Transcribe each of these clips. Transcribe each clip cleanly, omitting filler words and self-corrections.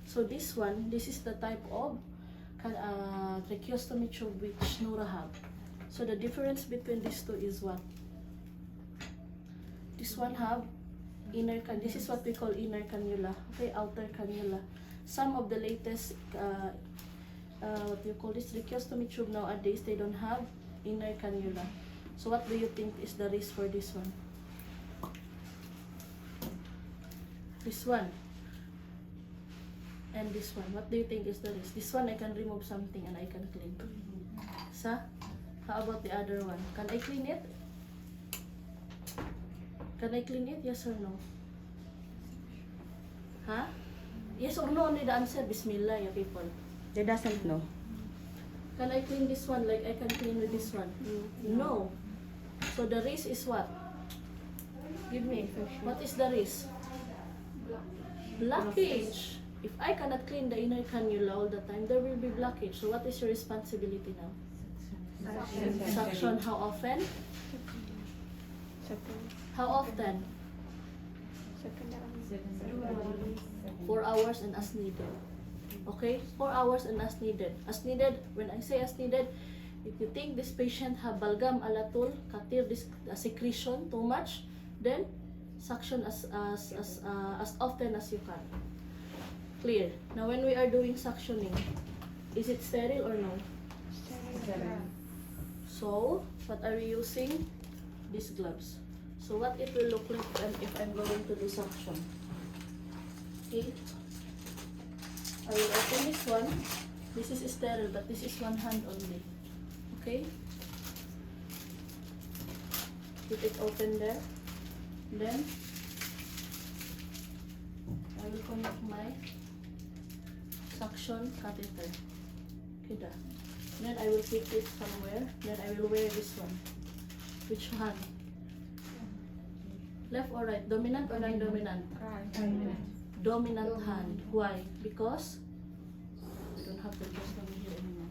So this one, this is the type of tracheostomy tube which Nora have. So the difference between these two is what? This one have inner can. This is what we call inner cannula. Okay, outer cannula. Some of the latest what do you call this tracheostomy tube nowadays, they don't have inner cannula. So what do you think is the risk for this one? This one and this one. What do you think is the risk? This one I can remove something and I can clean. Sa? How about the other one? Can I clean it? Can I clean it? Yes or no? Huh? Yes or no? Only the answer. Bismillah, you people. They doesn't know. Can I clean this one like I can clean with this one? No. So the risk is what? Give me. What is the risk? Blockage. If I cannot clean the inner cannula all the time, there will be blockage. So what is your responsibility now? Suction. How often? How often? 4 hours and as needed. Okay? 4 hours and as needed. As needed, when I say as needed, if you think this patient have balgam alatul, katir, this secretion too much, then suction as often as you can. Clear. Now when we are doing suctioning, is it sterile or no? Sterile. So, what are we using? These gloves. So what it will look like if I'm going to do suction? Okay. I will open this one. This is sterile, but this is one hand only. Okay. Keep it open there. Then I will connect my suction catheter. Kita. Then I will keep it somewhere. Then I will wear this one. Which hand? Left or right? Dominant or non-dominant? Right. Dominant hand. Why? Because I don't have the tracheostomy here anymore.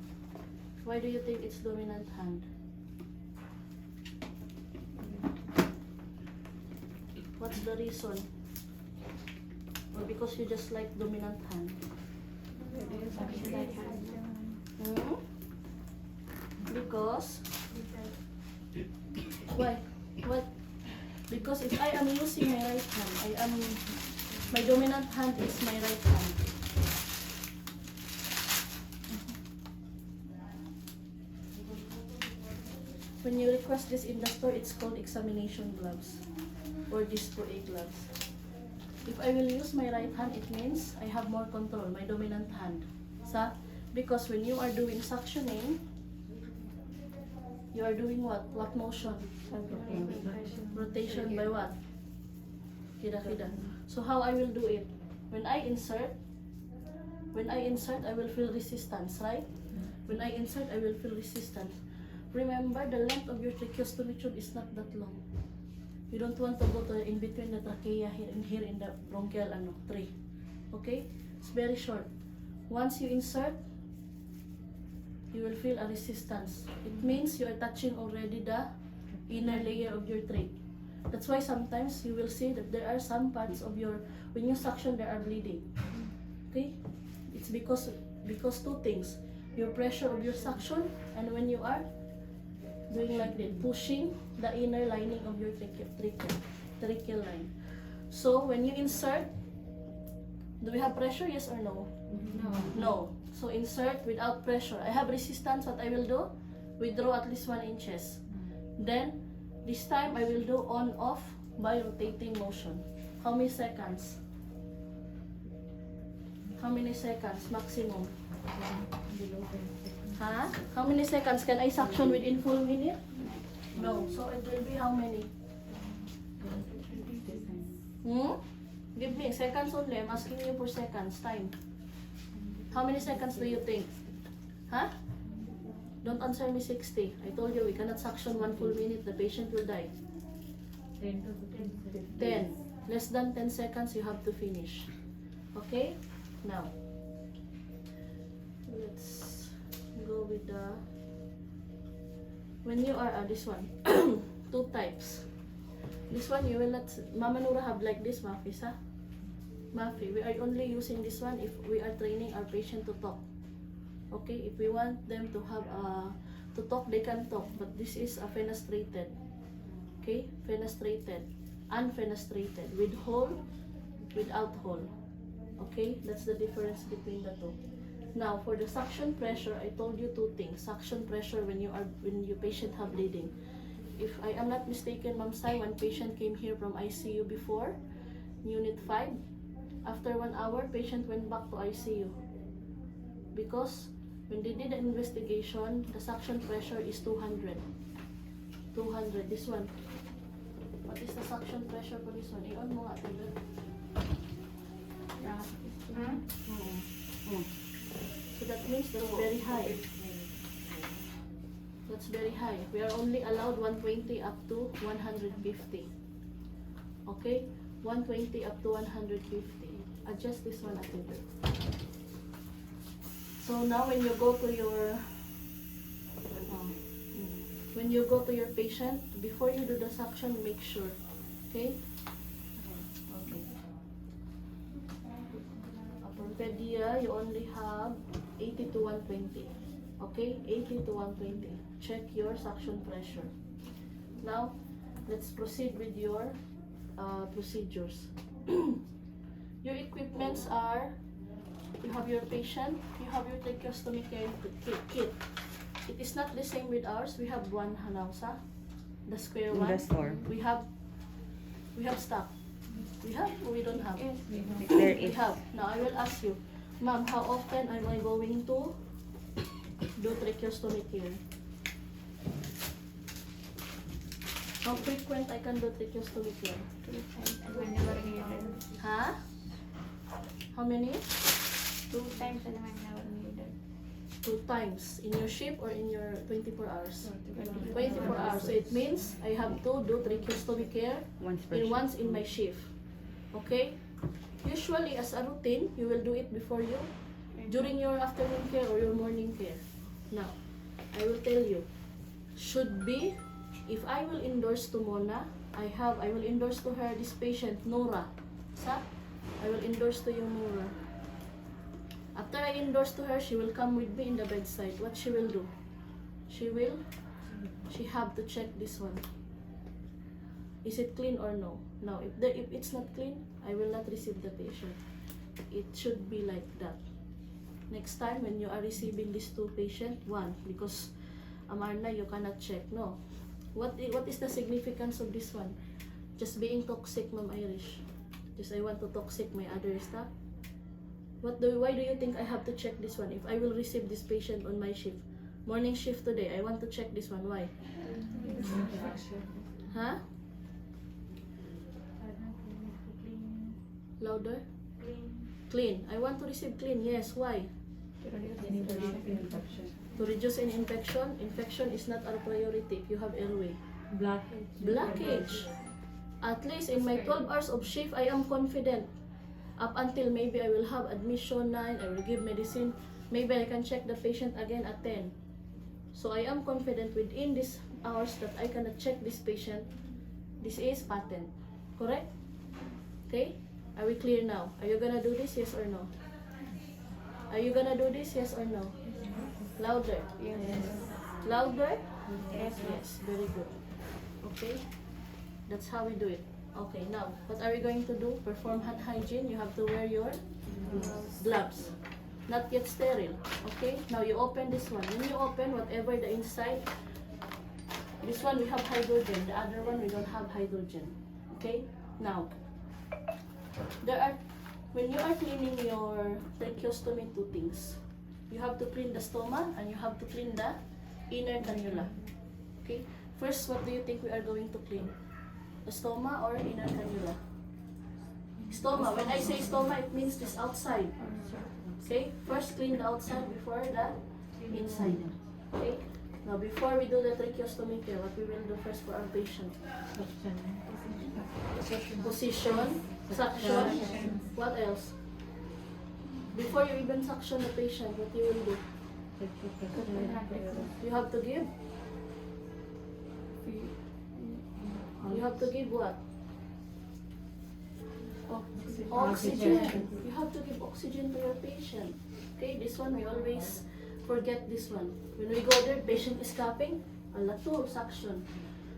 Why do you think it's dominant hand? What's the reason? Or because you just like dominant hand? Hmm? Because why? What? Because if I am using my right hand, my dominant hand is my right hand. When you request this in the store, it's called examination gloves or dispo A gloves. If I will use my right hand, it means I have more control, my dominant hand. Because when you are doing suctioning, you are doing what? What motion? Rotation by what? Kida. So how I will do it? When I insert, I will feel resistance, right? When I insert, I will feel resistance. Remember, the length of your tracheostomy tube is not that long. You don't want to go to in between the trachea here in the bronchial tree. Okay? It's very short. Once you insert, you will feel a resistance. It means you are touching already the inner layer of your trach. That's why sometimes you will see that there are some parts of your, when you suction, there are bleeding. Okay? It's because two things. Your pressure of your suction, and when you are doing like that, pushing the inner lining of your tracheal line. So when you insert, do we have pressure? Yes or no? No. So insert without pressure. I have resistance. What I will do? Withdraw at least 1 inches. Then this time I will do on off by rotating motion. How many seconds? How many seconds maximum? Huh? How many seconds can I suction within full minute? No. So it will be how many? Give me seconds only. I'm asking you for seconds. Time. How many seconds do you think? Huh? Don't answer me 60. I told you we cannot suction 1 full minute. The patient will die. 10. Less than 10 seconds you have to finish. Okay? Now, let's go with the, when you are this one, 2 types. This one you will not, Mama Nura have like this, Mafisa. Mafi. We are only using this one if we are training our patient to talk. Okay, if we want them to have to talk, they can talk, but this is a fenestrated. Okay, fenestrated, unfenestrated, with hole, without hole. Okay, that's the difference between the two. Now, for the suction pressure, I told you two things. Suction pressure when your patient have bleeding. If I am not mistaken, Ma'am Sai, one patient came here from ICU before, Unit 5. After 1 hour, patient went back to ICU because when they did the investigation, the suction pressure is 200. 200. This one. What is the suction pressure for this one? I-on mo nga, Taylor. So that means that's very high. That's very high. We are only allowed 120 up to 150. Okay? 120 up to 150. Adjust this one, Taylor. So now when you go to your patient, before you do the suction, make sure. Okay? Okay. Orthopedia, you only have 80 to 120. Okay? 80 to 120. Check your suction pressure. Now, let's proceed with your procedures. Your equipments are, you have your patient, you have your tracheostomy kit. It is not the same with ours. We have one hanausa, the square In one. the store. We have stock. We have or we don't have? There We is. have. Now I will ask you, ma'am, how often am I going to do tracheostomy care? How frequent I can do tracheostomy care? 3 times and whenever needed. Huh? How many? 2 times and whenever needed. 2 times in your shift or in your 24 hours? 24 hours. So it means I have to do tracheostomy care once in my shift. Okay? Usually as a routine, you will do it before you, during your afternoon care or your morning care. Now, I will tell you, should be, if I will endorse to Mona, I will endorse to her this patient, Nora. Sa? I will endorse to you, Nora. After I endorse to her, she will come with me in the bedside. What she will do? She have to check this one. Is it clean or no? Now, if it's not clean, I will not receive the patient. It should be like that. Next time, when you are receiving these 2 patients, 1, because Amarna, you cannot check, no. What is the significance of this one? Just being toxic, Ma'am Irish. Just I want to toxic my other staff. Why do you think I have to check this one? If I will receive this patient on my shift, morning shift today, I want to check this one. Why? Huh? Louder? Clean. I want to receive clean. Yes. Why? To reduce any infection. Infection is not our priority. You have airway. Blockage. At least in my 12 hours of shift, I am confident. Up until maybe I will have admission 9, I will give medicine. Maybe I can check the patient again at 10. So I am confident within these hours that I cannot check this patient. This is patent. Correct? Okay? Are we clear now? Are you gonna do this? Yes or no? Are you gonna do this? Yes or no? Louder. Yes. Louder? Yes. Yes. Very good. Okay? That's how we do it. Okay, now, what are we going to do? Perform hand hygiene. You have to wear your gloves. Not yet sterile. Okay? Now, you open this one. When you open, whatever the inside, this one we have hydrogen. The other one we don't have hydrogen. Okay? Now, when you are cleaning your tracheostomy, 2 things. You have to clean the stoma and you have to clean the inner cannula. Okay? First, what do you think we are going to clean? The stoma or inner cannula? Stoma. When I say stoma, it means this outside. Okay? First, clean the outside before the inside. Okay? Now, before we do the tracheostomy care, what we will do first for our patient? Position, suction. What else? Before you even suction the patient, what you will do? You have to give. You have to give what? Oh, Oxygen. You have to give oxygen to your patient. Okay, this one we always forget this one. When we go there, patient is coughing, a lot of suction.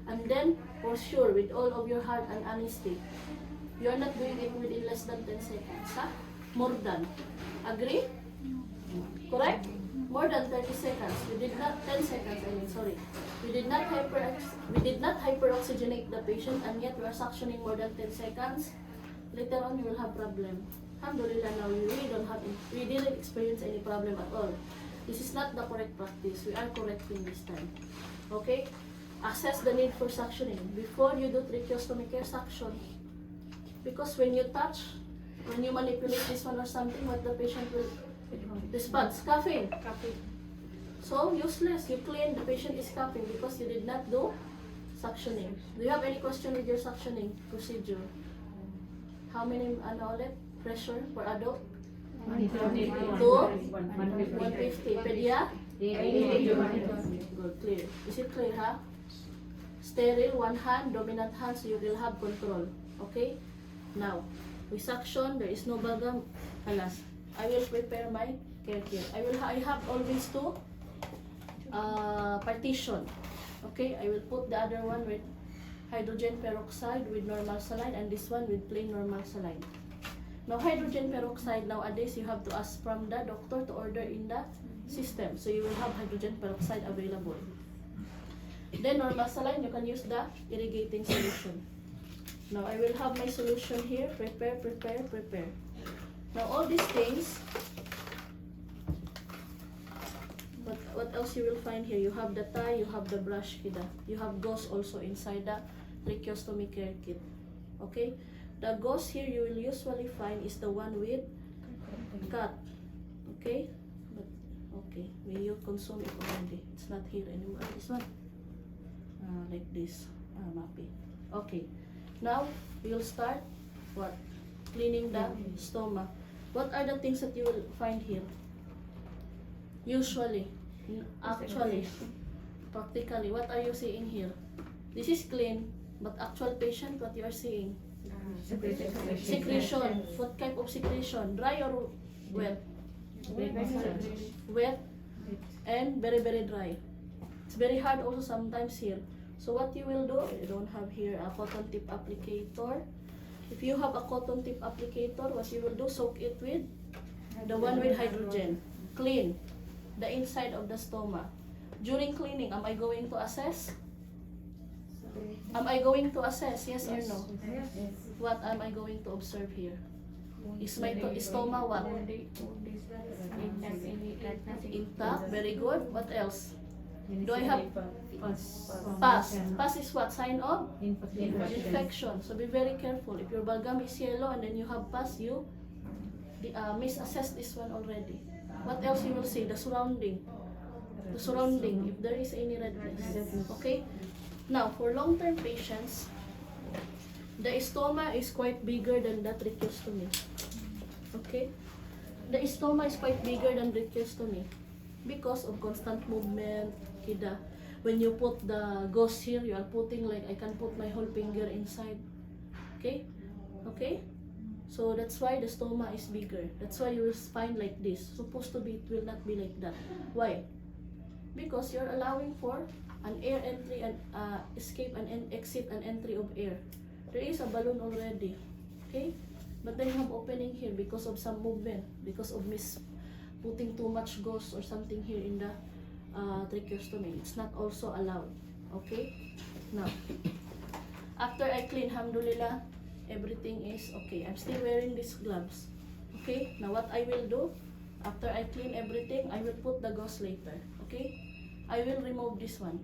And then, for sure, with all of your heart and honesty, you are not doing it within less than 10 seconds. Huh? More than. Agree? Correct? More than 30 seconds. We did not 10 seconds. I mean, sorry. We did not hyperoxygenate the patient, and yet we are suctioning more than 10 seconds. Later on, you will have problem. Alhamdulillah, now we didn't experience any problem at all. This is not the correct practice. We are correcting this time. Okay? Assess the need for suctioning. Before you do tracheostomy care, suction. Because when you touch, when you manipulate this one or something, what the patient will respond? Coughing. So, useless. You claim the patient is coughing because you did not do suctioning. Do you have any question with your suctioning procedure? How many ulit pressure per adult? 150. 150. Pedia? Good, clear. Is it clear, huh? Sterile, one hand, dominant hand, so you will have control. Okay? Now, we suction, there is no balgam. Alas, I will prepare my care kit. I have always two partition. Okay? I will put the other one with hydrogen peroxide with normal saline, and this one with plain normal saline. Now, hydrogen peroxide, nowadays you have to ask from the doctor to order in the system. So you will have hydrogen peroxide available. Then normal saline, you can use the irrigating solution. Now, I will have my solution here. Prepare. Now, all these things, what else you will find here? You have the tie, you have the brush, kida. You have gauze also inside the tracheostomy care kit. Okay? The gauze here you will usually find is the one with cut. Okay? But, okay, when you consume it already, it's not here anymore. This one. Like this. Mappy. Okay. Now, we'll start what? Cleaning the stomach. What are the things that you will find here? Usually. Actually. Practically. What are you seeing here? This is clean. But actual patient, what you are seeing? Secretion. What type of secretion? Dry or wet? Wet and very, very dry. It's very hard also sometimes here. So what you will do, you don't have here a cotton tip applicator. If you have a cotton tip applicator, what you will do, soak it with the one with hydrogen. Clean the inside of the stomach. During cleaning, am I going to assess? Am I going to assess? Yes or no? What am I going to observe here? Is my stomach what? Intact. Very good. What else? Do I have pus? Pus is what? Sign of infection. So be very careful. If your balgam is yellow and then you have pus, you misassess this one already. What else you will see? The surrounding. The surrounding. If there is any redness. Okay? Now, for long-term patients, the stoma is quite bigger than the tracheostomy. Okay? The stoma is quite bigger than tracheostomy because of constant movement. Kida. When you put the gauze here, you are putting like I can put my whole finger inside. Okay? Okay? So that's why the stoma is bigger. That's why you will find like this. Supposed to be, it will not be like that. Why? Because you're allowing for an air entry and escape and exit and entry of air. There is a balloon already. Okay? But then you have opening here because of some movement, because of putting too much gauze or something here in the tracheostomy. It's not also allowed. Okay? Now, after I clean, alhamdulillah, everything is okay. I'm still wearing these gloves. Okay? Now what I will do, after I clean everything, I will put the gauze later. Okay? I will remove this one.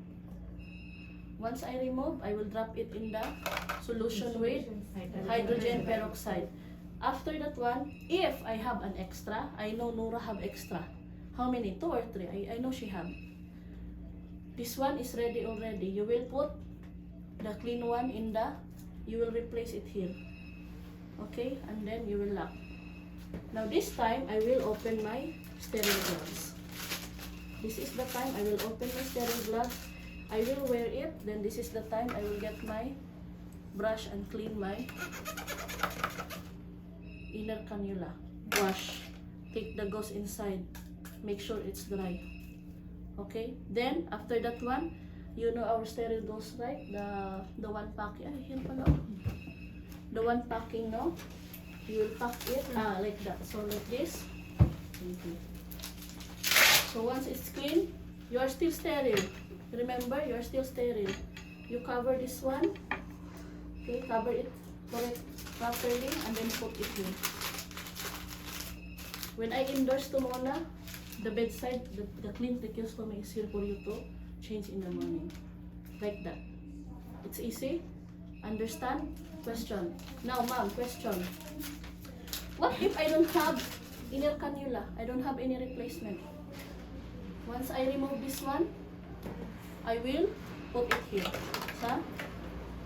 Once I remove, I will drop it in the solution with hydrogen peroxide. After that one, if I have an extra, I know Nora have extra. How many? 2 or 3? I know she have. This one is ready already. You will put the clean one in the, you will replace it here. Okay? And then you will lock. Now this time, I will open my sterile gloves. This is the time I will open my sterile gloves. I will wear it. Then this is the time I will get my brush and clean my inner cannula. Wash. Take the gauze inside. Make sure it's dry. Okay? Then, after that one, you know our sterile gauze, right? The one packing. Ay, here pala. The one packing, no? You will pack it like that. So, like this. So, once it's clean, you are still sterile. Remember, you are still sterile. You cover this one. Okay, cover it correct properly and then put it in. When I endorse to Mona, the bedside, the clean tracheostomy is here for you to change in the morning. Like that. It's easy. Understand? Question. Now, ma'am, question. What if I don't have inner cannula? I don't have any replacement. Once I remove this one, I will put it here. Sa?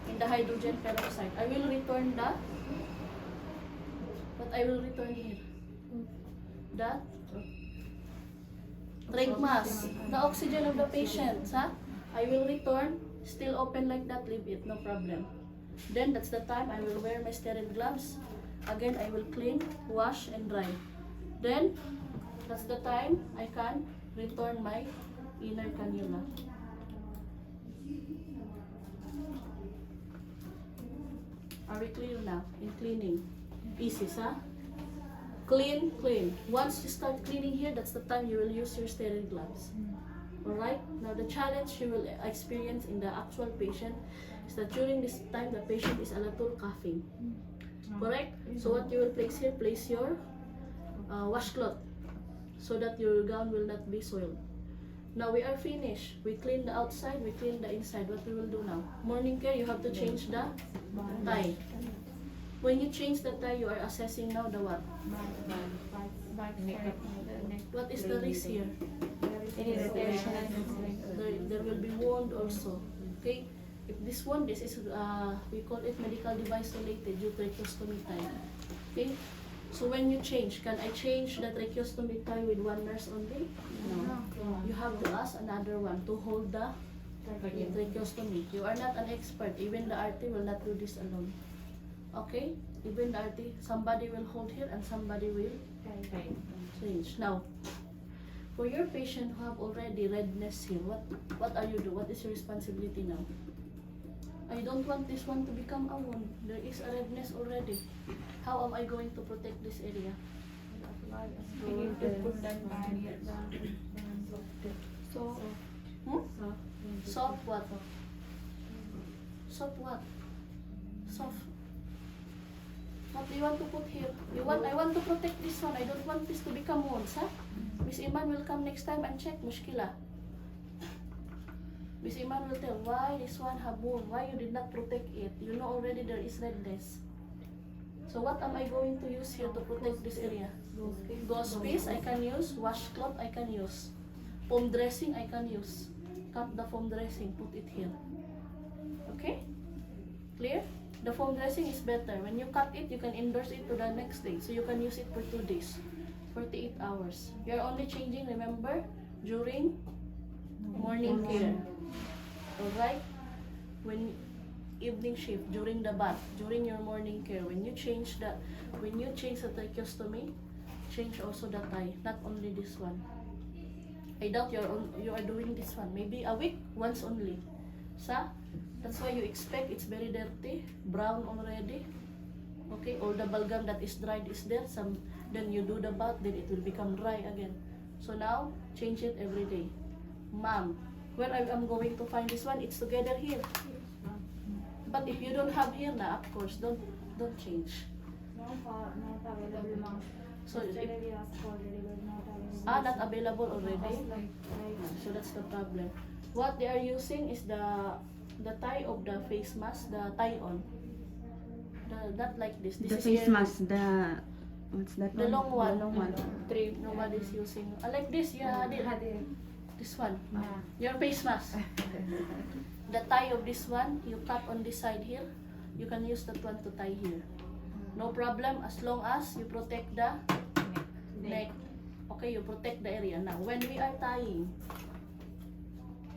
In the hydrogen peroxide. I will return that. But I will return here. That trach mask. The oxygen of the patient. Sa? I will return. Still open like that. Leave it. No problem. Then that's the time I will wear my sterile gloves. Again, I will clean, wash, and dry. Then, that's the time I can return my inner cannula. Are we clear now in cleaning? Easy, sa? Clean, clean. Once you start cleaning here, that's the time you will use your sterile gloves. Alright? Now, the challenge you will experience in the actual patient is that during this time, the patient is a little coughing. Correct? So, what you will place here, place your washcloth so that your gown will not be soiled. Now, we are finished. We clean the outside, we clean the inside. What we will do now? Morning care, you have to change the tie. When you change the tie, you are assessing now the what? What is the risk here? There will be wound also. Okay? If this one, this is, we call it medical device related due to tracheostomy tie. Okay? So when you change, can I change the tracheostomy tie with one nurse only? No. You have to ask another one to hold the tracheostomy. You are not an expert. Even the RT will not do this alone. Okay? Even the RT, somebody will hold here and somebody will change. Now, for your patient who have already redness here, what are you do? What is your responsibility now? I don't want this one to become a wound. There is a redness already. How am I going to protect this area? We need to put that barrier down. So, Soft what? Soft what? Soft. What do you want to put here? I want to protect this one. I don't want this to become wounds, huh? Miss Iman will come next time and check. Mushkila. Miss Iman will tell why this one have wound, why you did not protect it. You know already there is redness. So what am I going to use here to protect this area? Gauze piece I can use, washcloth I can use, foam dressing I can use. Cut the foam dressing, put it here. Okay? Clear? The foam dressing is better. When you cut it, you can endorse it to the next day. So you can use it for 2 days, 48 hours. You are only changing, remember, during morning care. Alright? When evening shift, during the bath, during your morning care, when you change the tracheostomy, change also the tie, not only this one. I doubt you are doing this one. Maybe a week, once only. That's why you expect it's very dirty, brown already. Okay, all the balgam that is dried is there. Then you do the bath, then it will become dry again. So now, change it every day. Ma'am, where I am going to find this one, it's together here. But if you don't have here na, of course, don't change. not available, ma'am. So Yesterday we asked for already, but not available. not available already. Like, So that's the problem. What they are using is the tie of the face mask, the tie on. Not like this. This The is face here. mask, what's that The one? long one. The long one. Three. Nobody's using. Like this, yeah. This one. Your face mask. The tie of this one, you cut on this side here. You can use that one to tie here. No problem as long as you protect the neck. Okay, you protect the area. Now, when we are tying,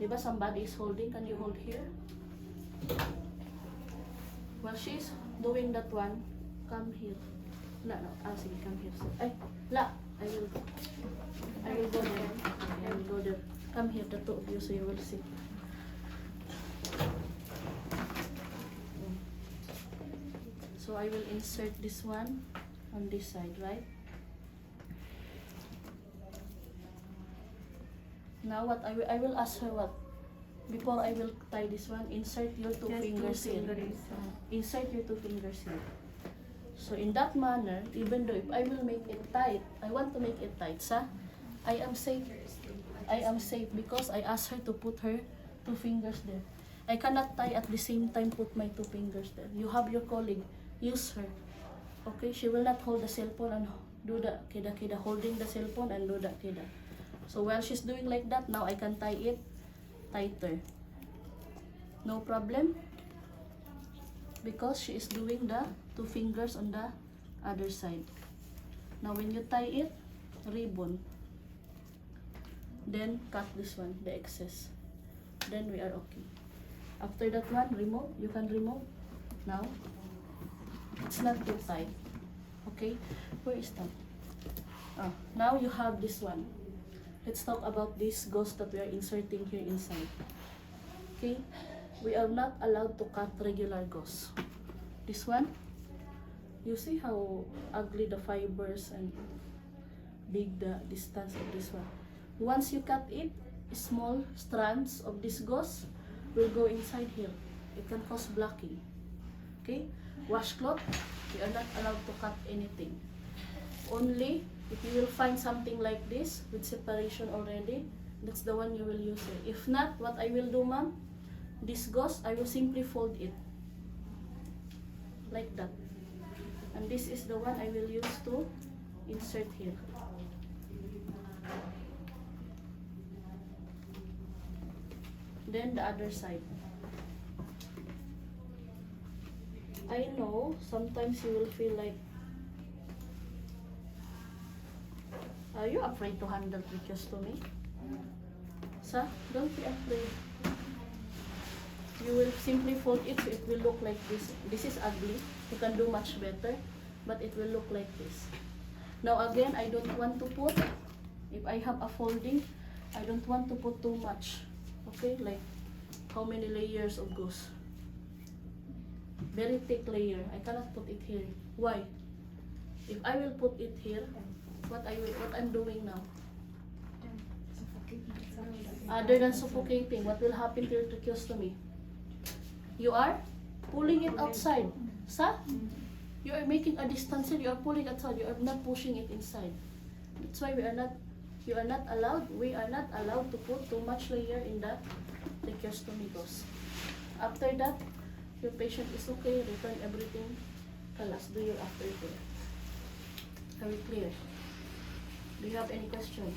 diba somebody is holding? Can you hold here? While she's doing that one, come here. No, no. Ah, sige, come here. Ay, la. I will go. I will go there. I will go there. Come here, the two of you, so you will see. So I will insert this one on this side, right? Now what I will ask her what? Before I will tie this one, insert your two fingers here. Insert your two fingers here. So in that manner, even though if I will make it tight, I want to make it tight, sa? I am safe. I am safe because I asked her to put her two fingers there. I cannot tie at the same time put my two fingers there. You have your colleague, use her. Okay, she will not hold the cell phone and do the kida holding the cell phone and do the kida. So while she's doing like that, now I can tie it tighter. No problem. Because she is doing the two fingers on the other side. Now when you tie it, ribbon. Then cut this one, the excess. Then we are okay. After that one, remove. You can remove. Now, it's not too tight. Okay? Where is that? Now you have this one. Let's talk about this gauze that we are inserting here inside. Okay? We are not allowed to cut regular gauze. This one, you see how ugly the fibers and big the distance of this one. Once you cut it, small strands of this gauze will go inside here. It can cause blocking. Okay? Washcloth, we are not allowed to cut anything. Only if you will find something like this with separation already, that's the one you will use it. If not, what I will do, ma'am, this gauze, I will simply fold it. Like that. And this is the one I will use to insert here. Then the other side. I know sometimes you will feel like, are you afraid to handle tracheostomy? Sa, don't be afraid. You will simply fold it so it will look like this. This is ugly. You can do much better, but it will look like this. Now again, I don't want to put, if I have a folding, I don't want to put too much. Okay, like how many layers of gauze? Very thick layer. I cannot put it here. Why? If I will put it here, what I'm doing now? Other than suffocating, what will happen to your tracheostomy? You are pulling it outside. Sa? You are making a distance here. You are pulling outside. You are not pushing it inside. That's why we are not allowed to put too much layer in the tracheostomy gauze. After that, your patient is okay, return everything. Kalas, do your aftercare. Are we clear? Do you have any question?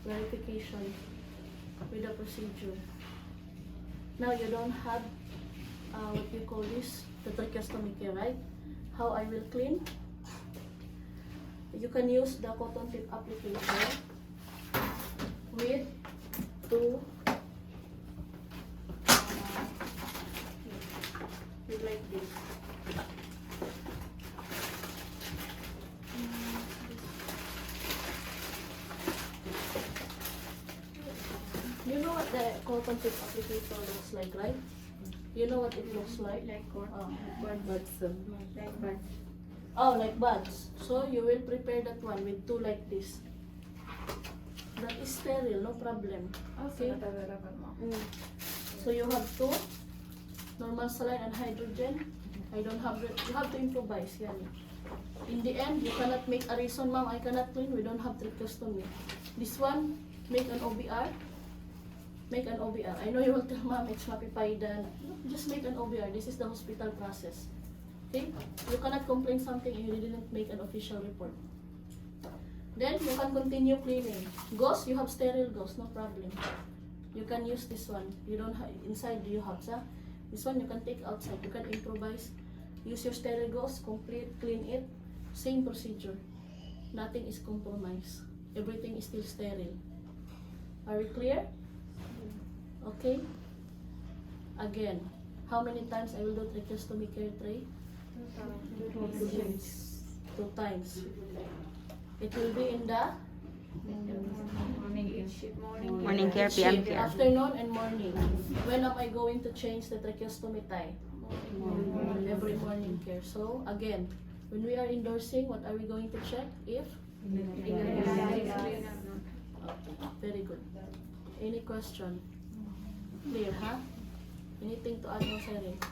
Clarification with the procedure? Now you don't have what you call this, the tracheostomy care, right? How I will clean? You can use the cotton tip applicator with two with like this. You know what the cotton tip applicator looks like, right? You know what it looks like? Like what? Like buds. Oh, like buds. So you will prepare that one with two like this. That is sterile, no problem. Okay. So you have two, normal saline and hydrogen. I don't have it. You have to improvise, yani. In the end, you cannot make a reason, ma'am, I cannot clean. We don't have tracheostomy. This one, make an OBR. Make an OBR. I know you will tell, ma'am, it's mapipaidan. Just make an OBR. This is the hospital process. Okay? You cannot complain something if you didn't make an official report. Then you can continue cleaning. Gauze, you have sterile gauze, no problem. You can use this one. You don't have inside. You have sa. This one you can take outside. You can improvise. Use your sterile gauze. Complete, clean it. Same procedure. Nothing is compromised. Everything is still sterile. Are we clear? Okay. Again, how many times I will do tracheostomy care tray? 2 times. It will be in the Morning care, PM shift, care. afternoon and morning. When am I going to change the tracheostomy tie? Every morning care. So again, when we are endorsing, what are we going to check? If very good. Any question? Clear, huh? Anything to add, Sir?